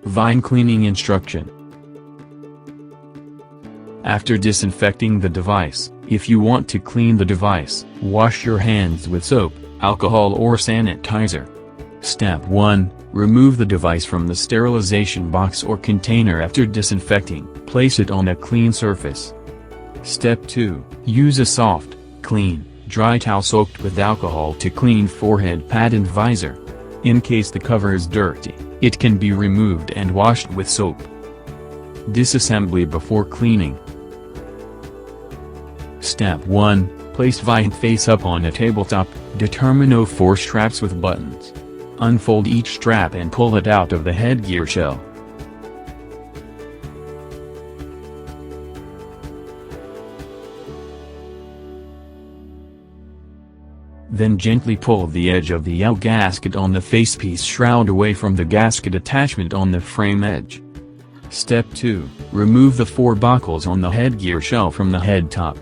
Vine cleaning instruction. After disinfecting the device, if you want to clean the device, wash your hands with soap, alcohol or sanitizer. Step 1. Remove the device from the sterilization box or container after disinfecting. Place it on a clean surface. Step 2. Use a soft, clean, dry towel soaked with alcohol to clean forehead pad and visor. In case the cover is dirty, it can be removed and washed with soap. Disassembly before cleaning. Step 1. Place vine face up on a tabletop. Determine 04 straps with buttons. Unfold each strap and pull it out of the headgear shell. Then gently pull the edge of the L-gasket on the facepiece shroud away from the gasket attachment on the frame edge. Step 2. Remove the 4 buckles on the headgear shell from the head top.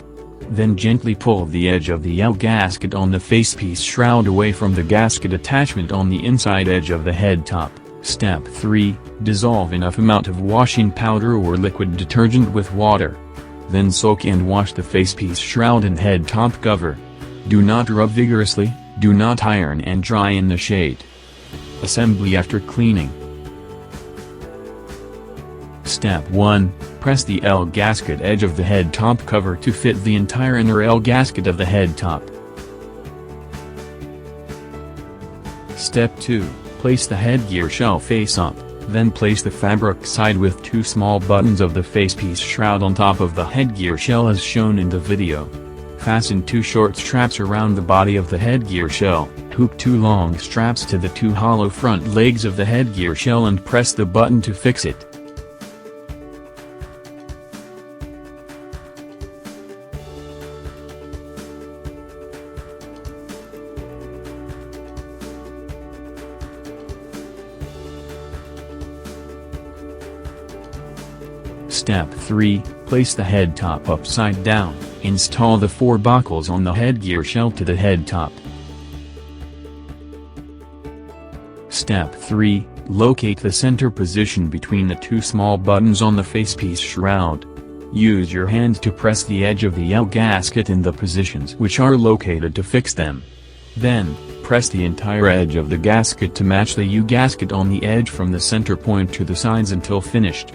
Then gently pull the edge of the L-gasket on the facepiece shroud away from the gasket attachment on the inside edge of the head top. Step 3. Dissolve enough amount of washing powder or liquid detergent with water. Then soak and wash the facepiece shroud and head top cover. Do not rub vigorously, do not iron and dry in the shade. Assembly after cleaning. Step 1. Press the L-gasket edge of the head top cover to fit the entire inner L-gasket of the head top. Step 2. Place the headgear shell face up, then place the fabric side with 2 small buttons of the facepiece shroud on top of the headgear shell as shown in the video. Fasten 2 short straps around the body of the headgear shell, hook 2 long straps to the 2 hollow front legs of the headgear shell and press the button to fix it. Step 3. Place the head top upside down. Install the 4 buckles on the headgear shell to the head top. Step 3. Locate the center position between the 2 small buttons on the facepiece shroud. Use your hand to press the edge of the L-gasket in the positions which are located to fix them. Then, press the entire edge of the gasket to match the U-gasket on the edge from the center point to the sides until finished.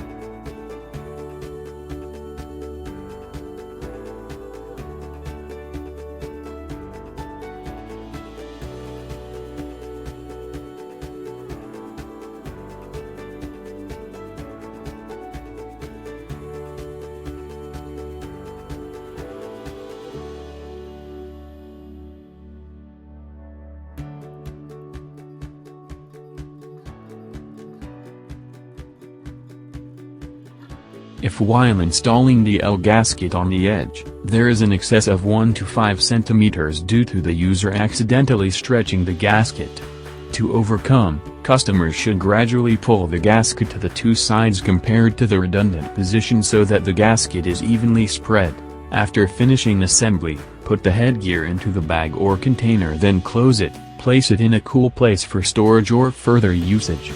If while installing the L-gasket on the edge, there is an excess of 1 to 5 cm due to the user accidentally stretching the gasket. To overcome, customers should gradually pull the gasket to the 2 sides compared to the redundant position so that the gasket is evenly spread. After finishing assembly, put the headgear into the bag or container, then close it, place it in a cool place for storage or further usage.